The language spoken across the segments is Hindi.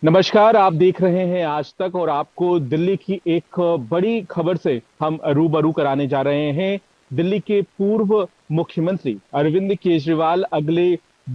नमस्कार। आप देख रहे हैं आज तक और आपको दिल्ली की एक बड़ी खबर से हम रूबरू कराने जा रहे हैं। दिल्ली के पूर्व मुख्यमंत्री अरविंद केजरीवाल अगले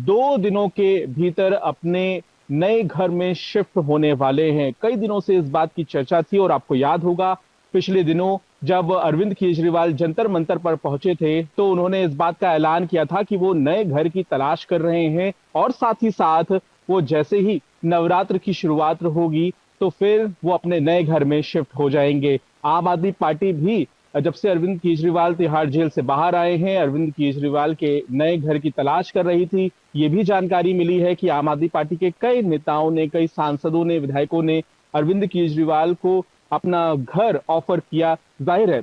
2 दिनों के भीतर अपने नए घर में शिफ्ट होने वाले हैं। कई दिनों से इस बात की चर्चा थी और आपको याद होगा पिछले दिनों जब अरविंद केजरीवाल जंतर मंतर पर पहुंचे थे तो उन्होंने इस बात का ऐलान किया था कि वो नए घर की तलाश कर रहे हैं और साथ ही साथ वो जैसे ही नवरात्र की शुरुआत होगी तो फिर वो अपने नए घर में शिफ्ट हो जाएंगे। आम आदमी पार्टी भी जब से अरविंद केजरीवाल तिहाड़ जेल से बाहर आए हैं अरविंद केजरीवाल के नए घर की तलाश कर रही थी। ये भी जानकारी मिली है कि आम आदमी पार्टी के कई नेताओं ने, कई सांसदों ने, विधायकों ने अरविंद केजरीवाल को अपना घर ऑफर किया। जाहिर है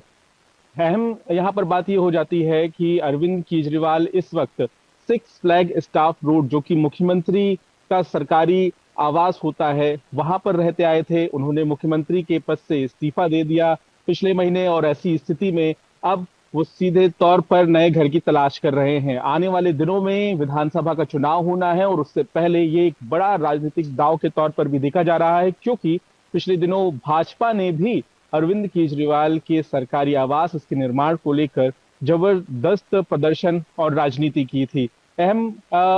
अहम यहाँ पर बात यह हो जाती है कि अरविंद केजरीवाल इस वक्त सिक्स फ्लैग स्टाफ रोड जो कि मुख्यमंत्री का सरकारी आवास होता है वहां पर रहते आए थे। उन्होंने मुख्यमंत्री के पद से इस्तीफा दे दिया पिछले महीने और ऐसी स्थिति में अब वो सीधे तौर पर नए घर की तलाश कर रहे हैं। आने वाले दिनों में विधानसभा का चुनाव होना है और उससे पहले ये एक बड़ा राजनीतिक दांव के तौर पर भी देखा जा रहा है क्योंकि पिछले दिनों भाजपा ने भी अरविंद केजरीवाल के सरकारी आवास इसके निर्माण को लेकर जबरदस्त प्रदर्शन और राजनीति की थी। अहम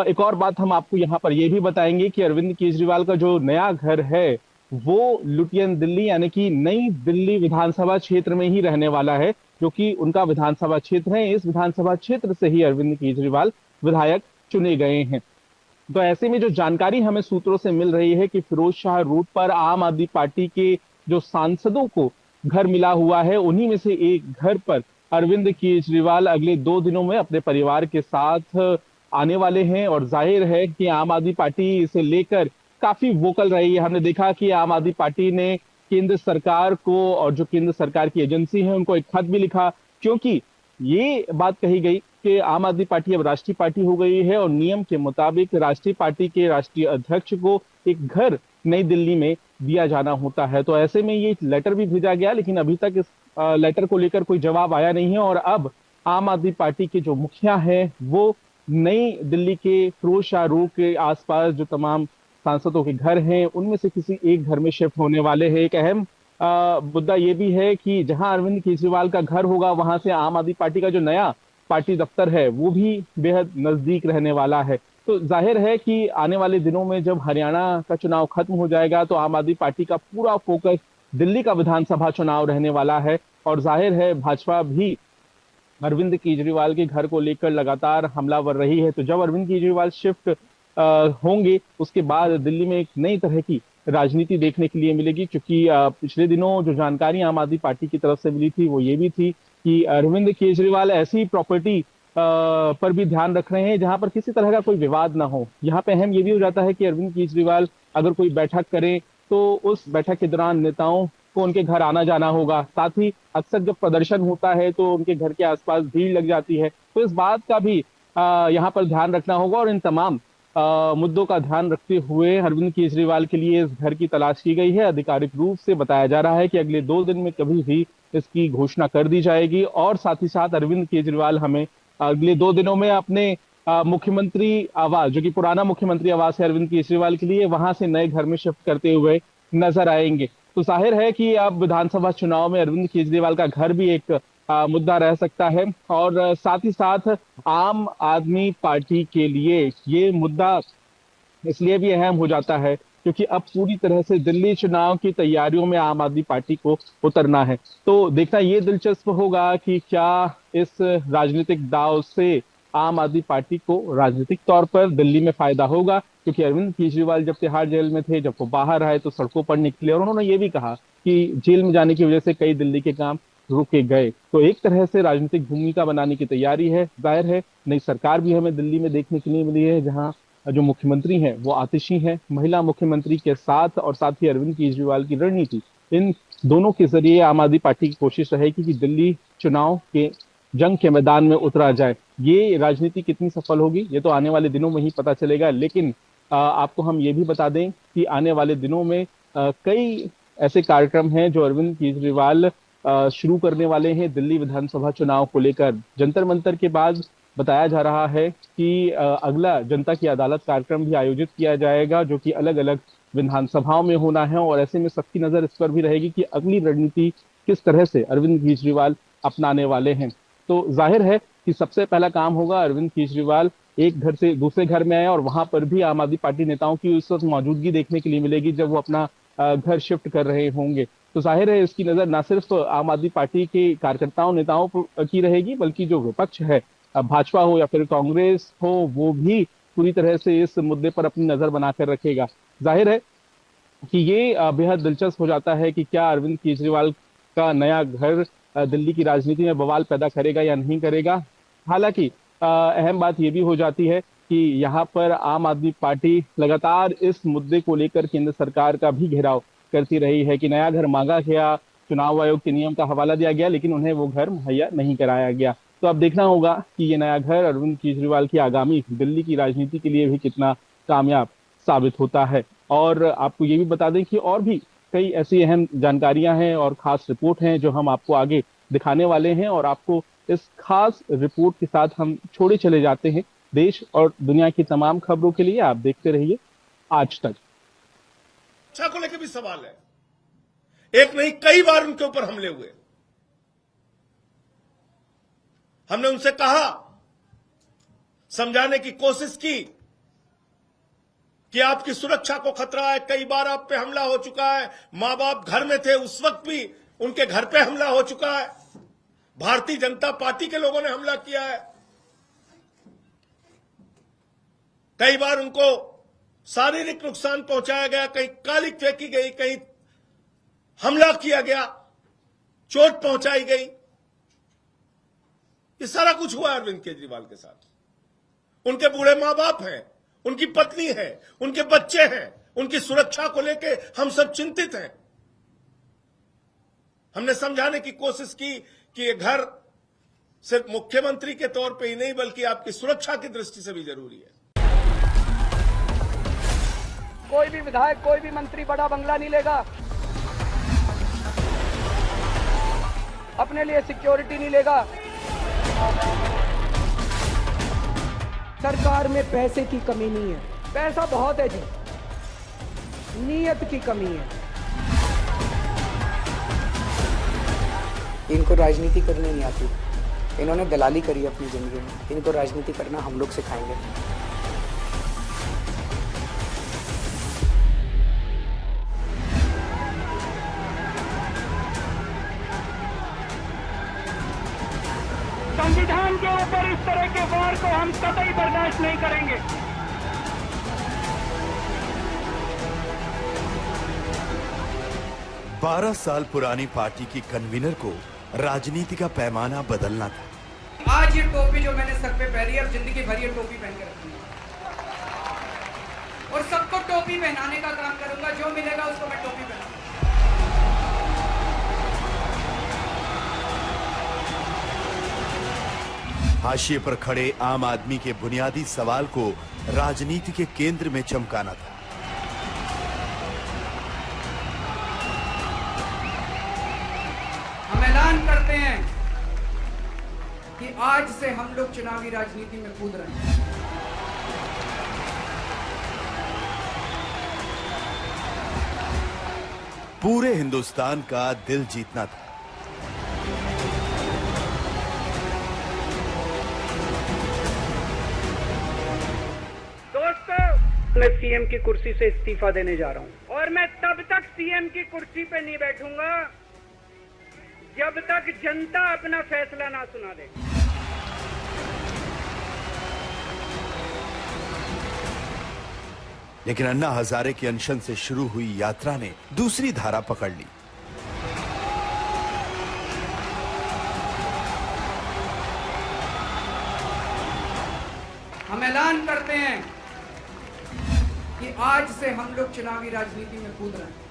एक और बात हम आपको यहाँ पर यह भी बताएंगे कि अरविंद केजरीवाल का जो नया घर है वो लुटियन दिल्ली यानी कि नई दिल्ली विधानसभा क्षेत्र में ही रहने वाला है जो कि उनका विधानसभा क्षेत्र है। इस विधानसभा क्षेत्र से ही अरविंद केजरीवाल विधायक चुने गए हैं। तो ऐसे में जो जानकारी हमें सूत्रों से मिल रही है कि फिरोज शाह रोड पर आम आदमी पार्टी के जो सांसदों को घर मिला हुआ है उन्हीं में से एक घर पर अरविंद केजरीवाल अगले 2 दिनों में अपने परिवार के साथ आने वाले हैं और जाहिर है कि आम आदमी पार्टी इसे लेकर काफी वोकल रही है। हमने देखा कि आम आदमी पार्टी ने केंद्र सरकार को और जो केंद्र सरकार की एजेंसी है उनको एक खत भी लिखा क्योंकि ये बात कही गई कि आम आदमी पार्टी अब राष्ट्रीय पार्टी हो गई है और नियम के मुताबिक राष्ट्रीय पार्टी के राष्ट्रीय अध्यक्ष को एक घर नई दिल्ली में दिया जाना होता है। तो ऐसे में ये लेटर भी भेजा गया लेकिन अभी तक इस लेटर को लेकर कोई जवाब आया नहीं है और अब आम आदमी पार्टी के जो मुखिया है वो नई दिल्ली के फिरोज शाह रोड के आसपास जो तमाम सांसदों के घर हैं उनमें से किसी एक घर में शिफ्ट होने वाले हैं। एक अहम मुद्दा ये भी है कि जहां अरविंद केजरीवाल का घर होगा वहां से आम आदमी पार्टी का जो नया पार्टी दफ्तर है वो भी बेहद नजदीक रहने वाला है। तो जाहिर है कि आने वाले दिनों में जब हरियाणा का चुनाव खत्म हो जाएगा तो आम आदमी पार्टी का पूरा फोकस दिल्ली का विधानसभा चुनाव रहने वाला है और जाहिर है भाजपा भी अरविंद केजरीवाल के घर को लेकर लगातार हमलावर रही है। तो जब अरविंद केजरीवाल शिफ्ट होंगे उसके बाद दिल्ली में एक नई तरह की राजनीति देखने के लिए मिलेगी क्योंकि पिछले दिनों जो जानकारी आम आदमी पार्टी की तरफ से मिली थी वो ये भी थी कि अरविंद केजरीवाल ऐसी प्रॉपर्टी पर भी ध्यान रख रहे हैं जहां पर किसी तरह का कोई विवाद ना हो। यहाँ पे अहम ये भी हो जाता है कि अरविंद केजरीवाल अगर कोई बैठक करें तो उस बैठक के दौरान नेताओं को उनके घर आना जाना होगा। साथ ही अक्सर जब प्रदर्शन होता है तो उनके घर के आसपास भीड़ लग जाती है तो इस बात का भी यहाँ पर ध्यान रखना होगा और इन तमाम मुद्दों का ध्यान रखते हुए अरविंद केजरीवाल के लिए इस घर की तलाश की गई है। आधिकारिक रूप से बताया जा रहा है कि अगले 2 दिन में कभी भी इसकी घोषणा कर दी जाएगी और साथ ही साथ अरविंद केजरीवाल हमें अगले 2 दिनों में अपने मुख्यमंत्री आवास जो कि पुराना मुख्यमंत्री आवास है अरविंद केजरीवाल के लिए वहां से नए घर में शिफ्ट करते हुए नजर आएंगे। तो जाहिर है कि अब विधानसभा चुनाव में अरविंद केजरीवाल का घर भी एक मुद्दा रह सकता है और साथ ही साथ आम आदमी पार्टी के लिए ये मुद्दा इसलिए भी अहम हो जाता है क्योंकि अब पूरी तरह से दिल्ली चुनाव की तैयारियों में आम आदमी पार्टी को उतरना है। तो देखना ये दिलचस्प होगा कि क्या इस राजनीतिक दांव से आम आदमी पार्टी को राजनीतिक तौर पर दिल्ली में फायदा होगा क्योंकि अरविंद केजरीवाल जब तिहाड़ जेल में थे, जब वो बाहर आए तो सड़कों पर निकले और उन्होंने ये भी कहा कि जेल में जाने की वजह से कई दिल्ली के काम रुके गए। तो एक तरह से राजनीतिक भूमिका बनाने की तैयारी है। जाहिर है नई सरकार भी हमें दिल्ली में देखने के लिए मिली है जहां जो मुख्यमंत्री हैं वो आतिशी हैं महिला मुख्यमंत्री के साथ और साथ ही अरविंद केजरीवाल की रणनीति इन दोनों के जरिए आम आदमी पार्टी की कोशिश रहेगी कि दिल्ली चुनाव के जंग के मैदान में उतरा जाए। ये राजनीति कितनी सफल होगी ये तो आने वाले दिनों में ही पता चलेगा लेकिन आपको हम ये भी बता दें कि आने वाले दिनों में कई ऐसे कार्यक्रम हैं जो अरविंद केजरीवाल शुरू करने वाले हैं दिल्ली विधानसभा चुनाव को लेकर। जंतर मंतर के बाद बताया जा रहा है कि अगला जनता की अदालत कार्यक्रम भी आयोजित किया जाएगा जो कि अलग अलग विधानसभाओं में होना है, और ऐसे में सबकी नजर इस पर भी रहेगी कि अगली रणनीति किस तरह से अरविंद केजरीवाल अपनाने वाले हैं। तो जाहिर है कि सबसे पहला काम होगा, अरविंद केजरीवाल एक घर से दूसरे घर में आए, और वहां पर भी आम आदमी पार्टी नेताओं की उस वक्त मौजूदगी देखने के लिए मिलेगी जब वो अपना घर शिफ्ट कर रहे होंगे। तो जाहिर है इसकी नजर न सिर्फ आम आदमी पार्टी के कार्यकर्ताओं नेताओं की रहेगी, बल्कि जो विपक्ष है, भाजपा हो या फिर कांग्रेस हो, वो भी पूरी तरह से इस मुद्दे पर अपनी नजर बनाकर रखेगा। जाहिर है कि ये बेहद दिलचस्प हो जाता है कि क्या अरविंद केजरीवाल का नया घर दिल्ली की राजनीति में बवाल पैदा करेगा या नहीं करेगा। हालांकि अहम बात यह भी हो जाती है कि यहाँ पर आम आदमी पार्टी लगातार इस मुद्दे को लेकर केंद्र सरकार का भी घेराव करती रही है कि नया घर मांगा गया, चुनाव आयोग के नियम का हवाला दिया गया, लेकिन उन्हें वो घर मुहैया नहीं कराया गया। तो अब देखना होगा कि ये नया घर अरविंद केजरीवाल की आगामी दिल्ली की राजनीति के लिए भी कितना कामयाब साबित होता है। और आपको ये भी बता दें कि और भी कई ऐसी अहम जानकारियां हैं और खास रिपोर्ट हैं जो हम आपको आगे दिखाने वाले हैं, और आपको इस खास रिपोर्ट के साथ हम छोड़े चले जाते हैं देश और दुनिया की तमाम खबरों के लिए। आप देखते रहिए आज तक। शिक्षा को लेकर भी सवाल है, एक नहीं कई बार उनके ऊपर हमले हुए। हमने उनसे कहा, समझाने की कोशिश की कि आपकी सुरक्षा को खतरा है, कई बार आप पे हमला हो चुका है, मां बाप घर में थे उस वक्त भी उनके घर पे हमला हो चुका है, भारतीय जनता पार्टी के लोगों ने हमला किया है, कई बार उनको शारीरिक नुकसान पहुंचाया गया, कहीं कालिक फेंकी गई, कहीं हमला किया गया, चोट पहुंचाई गई। ये सारा कुछ हुआ अरविंद केजरीवाल के साथ। उनके बूढ़े मां बाप हैं, उनकी पत्नी है, उनके बच्चे हैं, उनकी सुरक्षा को लेके हम सब चिंतित हैं। हमने समझाने की कोशिश की कि ये घर सिर्फ मुख्यमंत्री के तौर पे ही नहीं बल्कि आपकी सुरक्षा की दृष्टि से भी जरूरी है। कोई भी विधायक, कोई भी मंत्री बड़ा बंगला नहीं लेगा, अपने लिए सिक्योरिटी नहीं लेगा। सरकार में पैसे की कमी नहीं है, पैसा बहुत है जी, नीयत की कमी है। इनको राजनीति करनी नहीं आती, इन्होंने दलाली करी अपनी जिंदगी में, इनको राजनीति करना हम लोग सिखाएंगे। संविधान के ऊपर इस तरह के वार को हम कतई बर्दाश्त नहीं करेंगे। 12 साल पुरानी पार्टी की कन्वीनर को राजनीति का पैमाना बदलना था। आज ये टोपी जो मैंने सर पे पहनी है, अब जिंदगी भर ये टोपी पहन के रखूंगा और सबको टोपी पहनाने का काम करूंगा। जो मिलेगा उसको मैं टोपी पहनाऊंगा। हाशिए पर खड़े आम आदमी के बुनियादी सवाल को राजनीति के केंद्र में चमकाना था। हम ऐलान करते हैं कि आज से हम लोग चुनावी राजनीति में कूद रहे हैं। पूरे हिंदुस्तान का दिल जीतना था। मैं सीएम की कुर्सी से इस्तीफा देने जा रहा हूं और मैं तब तक सीएम की कुर्सी पे नहीं बैठूंगा जब तक जनता अपना फैसला ना सुना दे। लेकिन अन्ना हजारे के अनशन से शुरू हुई यात्रा ने दूसरी धारा पकड़ ली। हम ऐलान करते हैं कि आज से हम लोग चुनावी राजनीति में कूद रहे हैं।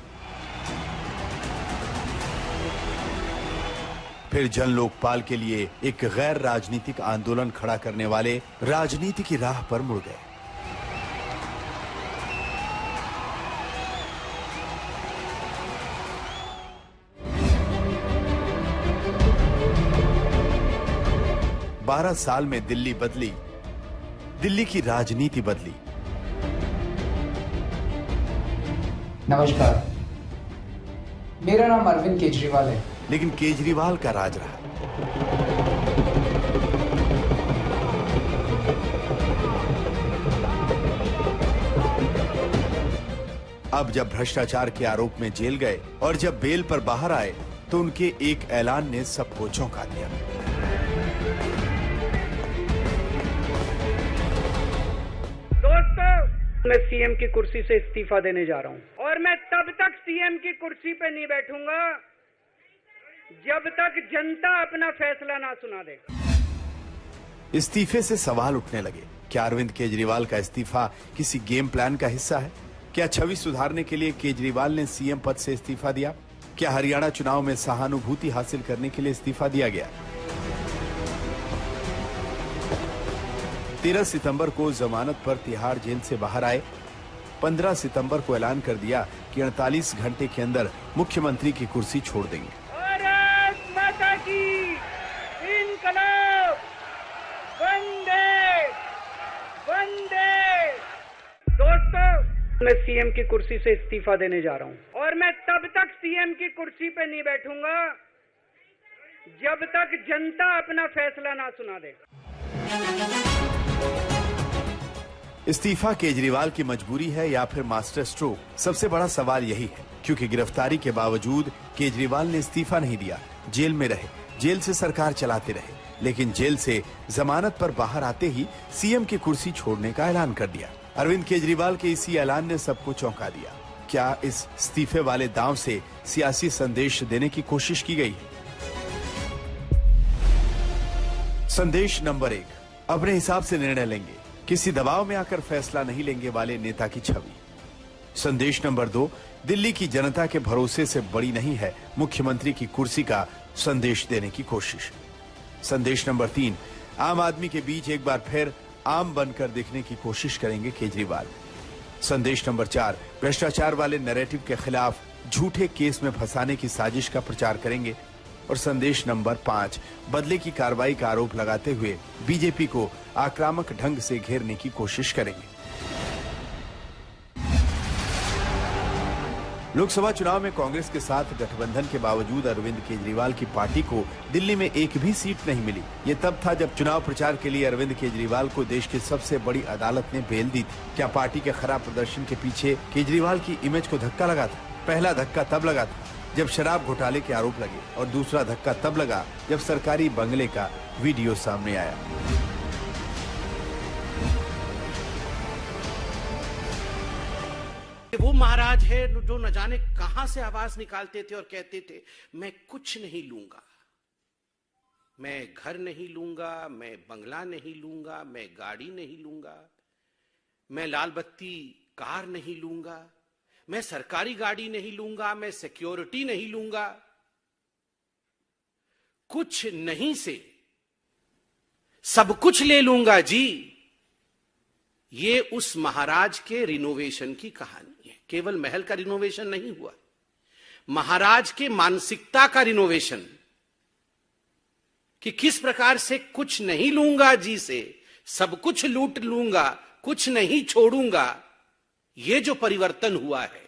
फिर जन लोकपाल के लिए एक गैर राजनीतिक आंदोलन खड़ा करने वाले राजनीति की राह पर मुड़ गए। बारह साल में दिल्ली बदली, दिल्ली की राजनीति बदली। नमस्कार, मेरा नाम अरविंद केजरीवाल है। लेकिन केजरीवाल का राज रहा। अब जब भ्रष्टाचार के आरोप में जेल गए और जब बेल पर बाहर आए तो उनके एक ऐलान ने सबको चौंका दिया। दोस्तों, मैं सीएम की कुर्सी से इस्तीफा देने जा रहा हूं और मैं तब तक सीएम की कुर्सी पे नहीं बैठूंगा जब तक जनता अपना फैसला ना सुना दे। इस्तीफे से सवाल उठने लगे। क्या अरविंद केजरीवाल का इस्तीफा किसी गेम प्लान का हिस्सा है? क्या छवि सुधारने के लिए केजरीवाल ने सीएम पद से इस्तीफा दिया? क्या हरियाणा चुनाव में सहानुभूति हासिल करने के लिए इस्तीफा दिया गया? 13 सितंबर को जमानत पर तिहाड़ जेल से बाहर आए। 15 सितंबर को ऐलान कर दिया कि 48 घंटे के अंदर मुख्यमंत्री की कुर्सी छोड़ देंगे। भारत माता की इनकलाब, वंदे वंदे। दोस्तों, मैं सीएम की कुर्सी से इस्तीफा देने जा रहा हूं और मैं तब तक सीएम की कुर्सी पे नहीं बैठूंगा जब तक जनता अपना फैसला ना सुना दे। इस्तीफा केजरीवाल की मजबूरी है या फिर मास्टर स्ट्रोक? सबसे बड़ा सवाल यही है, क्योंकि गिरफ्तारी के बावजूद केजरीवाल ने इस्तीफा नहीं दिया। जेल में रहे, जेल से सरकार चलाते रहे, लेकिन जेल से जमानत पर बाहर आते ही सीएम की कुर्सी छोड़ने का ऐलान कर दिया। अरविंद केजरीवाल के इसी ऐलान ने सबको चौंका दिया। क्या इस इस्तीफे वाले दांव से सियासी संदेश देने की कोशिश की गई है? संदेश नंबर 1, अपने हिसाब से निर्णय लेंगे, किसी दबाव में आकर फैसला नहीं लेंगे वाले नेता की छवि। संदेश नंबर 2, दिल्ली की जनता के भरोसे से बड़ी नहीं है मुख्यमंत्री की कुर्सी का संदेश देने की कोशिश। संदेश नंबर 3, आम आदमी के बीच एक बार फिर आम बनकर दिखने की कोशिश करेंगे केजरीवाल। संदेश नंबर 4, भ्रष्टाचार वाले नैरेटिव के खिलाफ झूठे केस में फंसाने की साजिश का प्रचार करेंगे। और संदेश नंबर 5, बदले की कार्रवाई का आरोप लगाते हुए बीजेपी को आक्रामक ढंग से घेरने की कोशिश करेंगे। लोकसभा चुनाव में कांग्रेस के साथ गठबंधन के बावजूद अरविंद केजरीवाल की पार्टी को दिल्ली में एक भी सीट नहीं मिली। ये तब था जब चुनाव प्रचार के लिए अरविंद केजरीवाल को देश की सबसे बड़ी अदालत ने बेल दी थी। क्या पार्टी के खराब प्रदर्शन के पीछे केजरीवाल की इमेज को धक्का लगा था? पहला धक्का तब लगा था जब शराब घोटाले के आरोप लगे, और दूसरा धक्का तब लगा जब सरकारी बंगले का वीडियो सामने आया। वो महाराज है जो न जाने कहां से आवाज निकालते थे और कहते थे, मैं कुछ नहीं लूंगा, मैं घर नहीं लूंगा, मैं बंगला नहीं लूंगा, मैं गाड़ी नहीं लूंगा, मैं लाल बत्ती कार नहीं लूंगा, मैं सरकारी गाड़ी नहीं लूंगा, मैं सिक्योरिटी नहीं लूंगा। कुछ नहीं से सब कुछ ले लूंगा जी। ये उस महाराज के रिनोवेशन की कहानी है। केवल महल का रिनोवेशन नहीं हुआ, महाराज के मानसिकता का रिनोवेशन, कि किस प्रकार से कुछ नहीं लूंगा जी से सब कुछ लूट लूंगा, कुछ नहीं छोड़ूंगा। ये जो परिवर्तन हुआ है,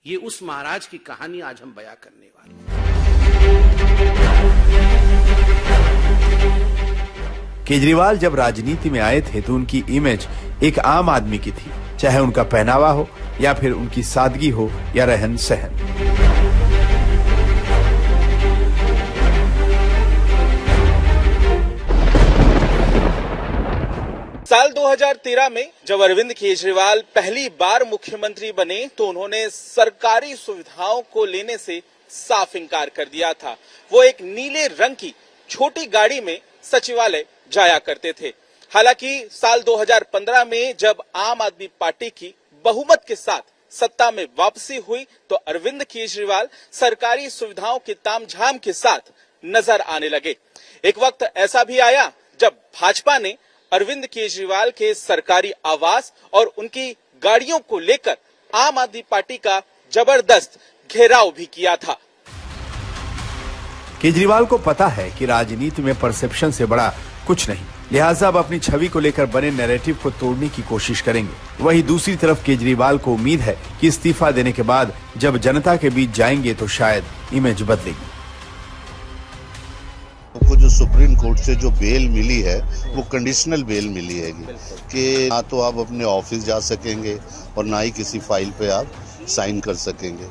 ये उस महाराज की कहानी आज हम बयां करने वाले हैं। केजरीवाल जब राजनीति में आए थे तो उनकी इमेज एक आम आदमी की थी, चाहे उनका पहनावा हो या फिर उनकी सादगी हो या रहन सहन। साल 2013 में जब अरविंद केजरीवाल पहली बार मुख्यमंत्री बने तो उन्होंने सरकारी सुविधाओं को लेने से साफ इनकार कर दिया था। वो एक नीले रंग की छोटी गाड़ी में सचिवालय जाया करते थे। हालांकि साल 2015 में जब आम आदमी पार्टी की बहुमत के साथ सत्ता में वापसी हुई तो अरविंद केजरीवाल सरकारी सुविधाओं के तामझाम के साथ नजर आने लगे। एक वक्त ऐसा भी आया जब भाजपा ने अरविंद केजरीवाल के सरकारी आवास और उनकी गाड़ियों को लेकर आम आदमी पार्टी का जबरदस्त घेराव भी किया था। केजरीवाल को पता है कि राजनीति में परसेप्शन से बड़ा कुछ नहीं, लिहाजा अब अपनी छवि को लेकर बने नैरेटिव को तोड़ने की कोशिश करेंगे। वहीं दूसरी तरफ केजरीवाल को उम्मीद है कि इस्तीफा देने के बाद जब जनता के बीच जाएंगे तो शायद इमेज बदलेगी। को जो सुप्रीम कोर्ट से जो बेल मिली है वो कंडीशनल बेल मिली है कि ना तो आप अपने ऑफिस जा सकेंगे और ना ही किसी फाइल पे आप साइन कर सकेंगे।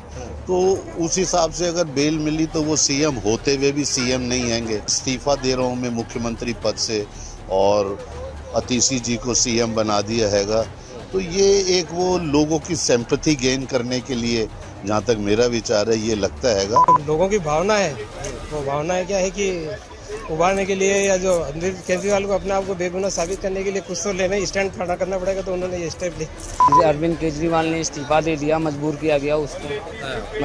तो उस हिसाब से अगर बेल मिली तो वो सीएम होते हुए भी सीएम नहीं आएंगे। इस्तीफा दे रहा हूँ मैं मुख्यमंत्री पद से और अतीशी जी को सीएम बना दिया हैगा, तो ये एक वो लोगों की सिंपैथी गेन करने के लिए, जहाँ तक मेरा विचार है, ये लगता हैगा। लोगों की भावना है, वो भावना है क्या है कि उभारने के लिए या जो केजरीवाल को अपने आप को बेगुनाह साबित करने के लिए कुछ तो लेना, स्टैंड खड़ा करना पड़ेगा, तो उन्होंने ये स्टेप ली। अरविंद केजरीवाल ने इस्तीफा दे दिया, मजबूर किया गया उसको,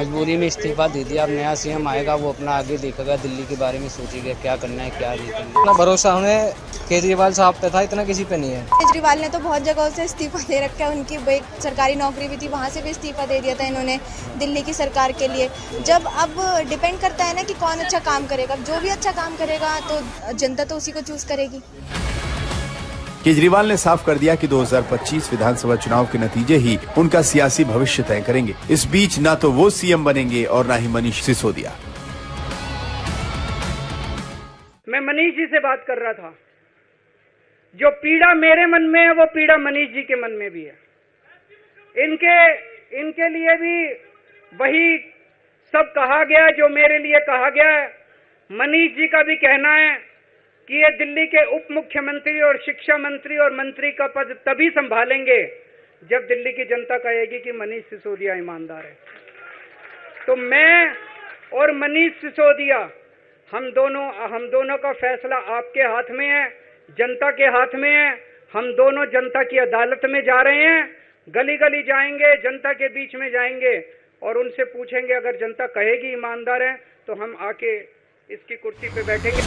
मजबूरी में इस्तीफा दे दिया। अब नया सीएम आएगा, वो अपना आगे देखेगा, दिल्ली के बारे में सोचेगा क्या करना है क्या नहीं करना। इतना भरोसा उन्हें केजरीवाल साहब पे था, इतना किसी पे नहीं है। केजरीवाल ने तो बहुत जगहों से इस्तीफा दे रखा है, उनकी सरकारी नौकरी भी थी, वहाँ से भी इस्तीफा दे दिया था इन्होंने दिल्ली की सरकार के लिए। जब अब डिपेंड करता है ना कि कौन अच्छा काम करेगा, जो भी अच्छा काम करेगा तो जनता तो उसी को चूज करेगी। केजरीवाल ने साफ कर दिया कि 2025 विधानसभा चुनाव के नतीजे ही उनका सियासी भविष्य तय करेंगे। इस बीच ना तो वो सीएम बनेंगे और ना ही मनीष सिसोदिया। मैं मनीष जी से बात कर रहा था, जो पीड़ा मेरे मन में है वो पीड़ा मनीष जी के मन में भी है। इनके लिए भी वही सब कहा गया जो मेरे लिए कहा गया है। मनीष जी का भी कहना है कि ये दिल्ली के उप मुख्यमंत्री और शिक्षा मंत्री और मंत्री का पद तभी संभालेंगे जब दिल्ली की जनता कहेगी कि मनीष सिसोदिया ईमानदार है। तो मैं और मनीष सिसोदिया, हम दोनों का फैसला आपके हाथ में है, जनता के हाथ में है। हम दोनों जनता की अदालत में जा रहे हैं, गली गली जाएंगे, जनता के बीच में जाएंगे और उनसे पूछेंगे, अगर जनता कहेगी ईमानदार है तो हम आके इसकी कुर्सी पे बैठेंगे।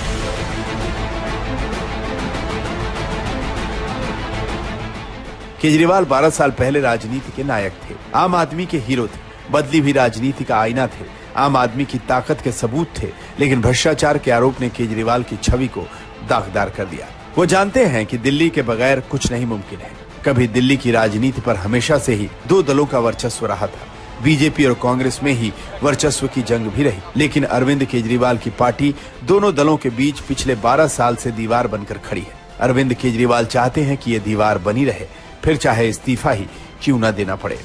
केजरीवाल 12 साल पहले राजनीति के नायक थे, आम आदमी के हीरो थे, बदली हुई राजनीति का आईना थे, आम आदमी की ताकत के सबूत थे। लेकिन भ्रष्टाचार के आरोप ने केजरीवाल की छवि को दागदार कर दिया। वो जानते हैं कि दिल्ली के बगैर कुछ नहीं मुमकिन है। कभी दिल्ली की राजनीति पर हमेशा से ही दो दलों का वर्चस्व रहा था, बीजेपी और कांग्रेस में ही वर्चस्व की जंग भी रही। लेकिन अरविंद केजरीवाल की पार्टी दोनों दलों के बीच पिछले 12 साल से दीवार बनकर खड़ी है। अरविंद केजरीवाल चाहते हैं कि ये दीवार बनी रहे, फिर चाहे इस्तीफा ही क्यों न देना पड़े।